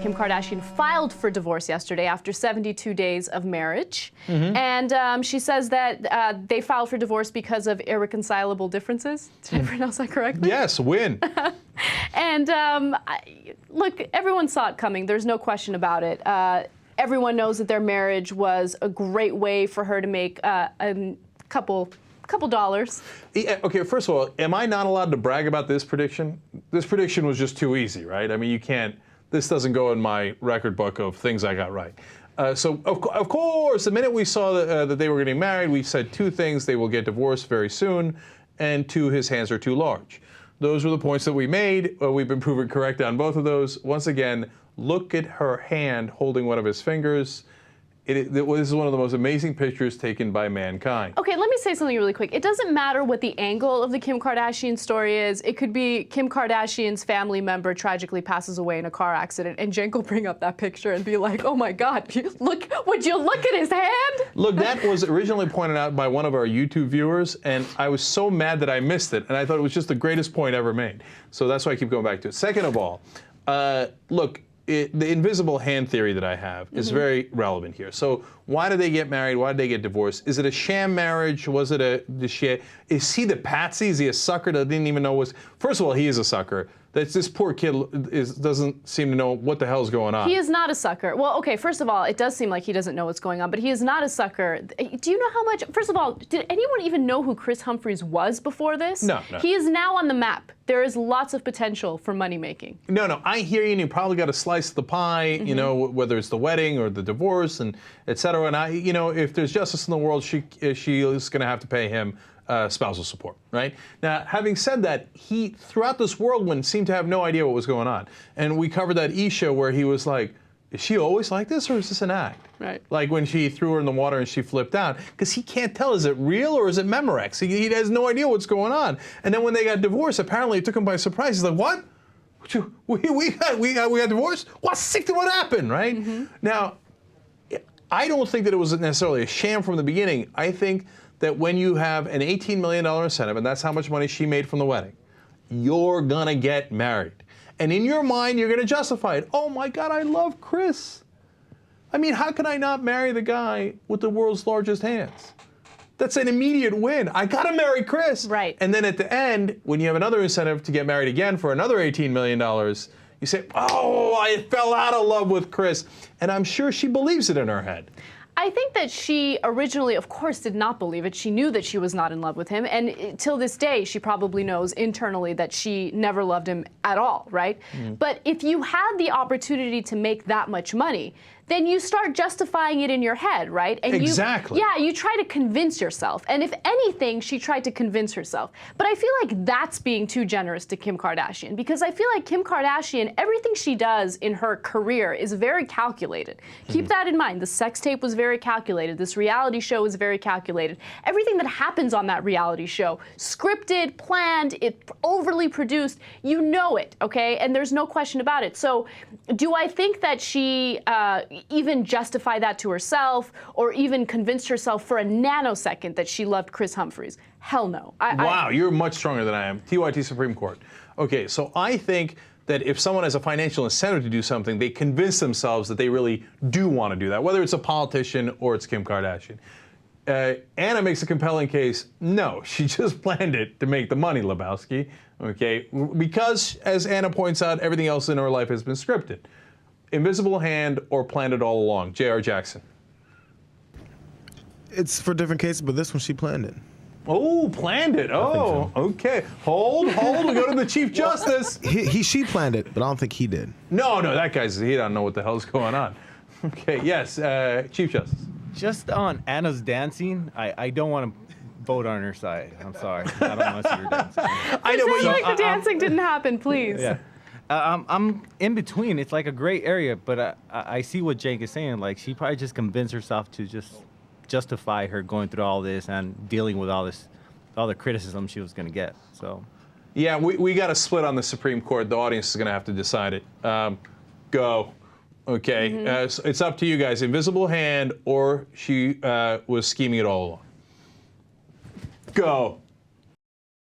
Kim Kardashian filed for divorce yesterday after 72 days of marriage. And she says that they filed for divorce because of irreconcilable differences. Did I pronounce that correctly? Yes, win. And look, everyone saw it coming. There's no question about it. Everyone knows that their marriage was a great way for her to make a couple dollars. Yeah, okay, first of all, am I not allowed to brag about this prediction? This prediction was just too easy, right? I mean, you can't, this doesn't go in my record book of things I got right. So, of course, the minute we saw that they were getting married, we said two things: they will get divorced very soon, and two, his hands are too large. Those were the points that we made. We've been proven correct on both of those. Once again, look at her hand holding one of his fingers. This is one of the most amazing pictures taken by mankind. Okay, let me say something really quick. It doesn't matter what the angle of the Kim Kardashian story is. It could be Kim Kardashian's family member tragically passes away in a car accident, and Cenk will bring up that picture and be like, "Oh my God, look! Would you look at his hand?" Look, that was originally pointed out by one of our YouTube viewers, and I was so mad that I missed it, and I thought it was just the greatest point ever made. So that's why I keep going back to it. Second of all, look. The invisible hand theory that I have is very relevant here. So why did they get married? Why did they get divorced? Is it a sham marriage? Was it is he the patsy? Is he a sucker that didn't even know was? First of all, he is a sucker. This poor kid doesn't seem to know what the hell's going on. He is not a sucker. Well, okay, first of all, it does seem like he doesn't know what's going on, but he is not a sucker. Do you know how much, first of all, did anyone even know who Kris Humphries was before this? No. He is now on the map. There is lots of potential for money making. No, I hear you, and you probably got a slice of the pie, you know, whether it's the wedding or the divorce, and et cetera. And if there's justice in the world, she is going to have to pay him spousal support, right? Now, having said that, he, throughout this whirlwind, seemed to have no idea what was going on. And we covered that show where he was like, is she always like this, or is this an act? Right. Like when she threw her in the water and she flipped out, because he can't tell, is it real or is it Memorex? He has no idea what's going on. And then when they got divorced, apparently it took him by surprise. He's like, what? We got divorced? What happened, right? Now, I don't think that it was necessarily a sham from the beginning. I think that when you have an $18 million incentive, and that's how much money she made from the wedding, you're gonna get married. And in your mind, you're gonna justify it. Oh my God, I love Kris. I mean, how can I not marry the guy with the world's largest hands? That's an immediate win. I gotta marry Kris. Right. And then at the end, when you have another incentive to get married again for another $18 million, you say, oh, I fell out of love with Kris. And I'm sure she believes it in her head. I think that she originally, of course, did not believe it. She knew that she was not in love with him. And till this day, she probably knows internally that she never loved him at all, right? But if you had the opportunity to make that much money, then you start justifying it in your head, right? And exactly. You try to convince yourself. And if anything, she tried to convince herself. But I feel like that's being too generous to Kim Kardashian, because I feel like Kim Kardashian, everything she does in her career is very calculated. Keep that in mind. The sex tape was very calculated. This reality show was very calculated. Everything that happens on that reality show, scripted, planned, it overly produced, you know it, okay? And there's no question about it. So do I think that she even justify that to herself, or even convinced herself for a nanosecond that she loved Kris Humphries? Hell no. Wow, you're much stronger than I am. TYT Supreme Court. Okay, so I think that if someone has a financial incentive to do something, they convince themselves that they really do want to do that, whether it's a politician or it's Kim Kardashian. Anna makes a compelling case. No, she just planned it to make the money, Lebowski. Okay, because as Anna points out, everything else in her life has been scripted. Invisible hand or planned it all along? J.R. Jackson. It's for different cases, but this one she planned it. Oh, planned it. Oh, so. Okay. Hold. We go to the Chief Justice. She planned it, but I don't think he did. No, that guy's, he don't know what the hell's going on. Okay, yes, Chief Justice. Just on Anna's dancing, I don't want to vote on her side. I'm sorry. I don't want to see her dancing. I know, but like the dancing didn't happen, please. Yeah. I'm in between. It's like a gray area, but I see what Cenk is saying. Like, she probably just convinced herself to just justify her going through all this and dealing with all the criticism she was going to get. So, yeah, we got to split on the Supreme Court. The audience is going to have to decide it. Go. Okay, so it's up to you guys. Invisible hand, or she was scheming it all along. Go.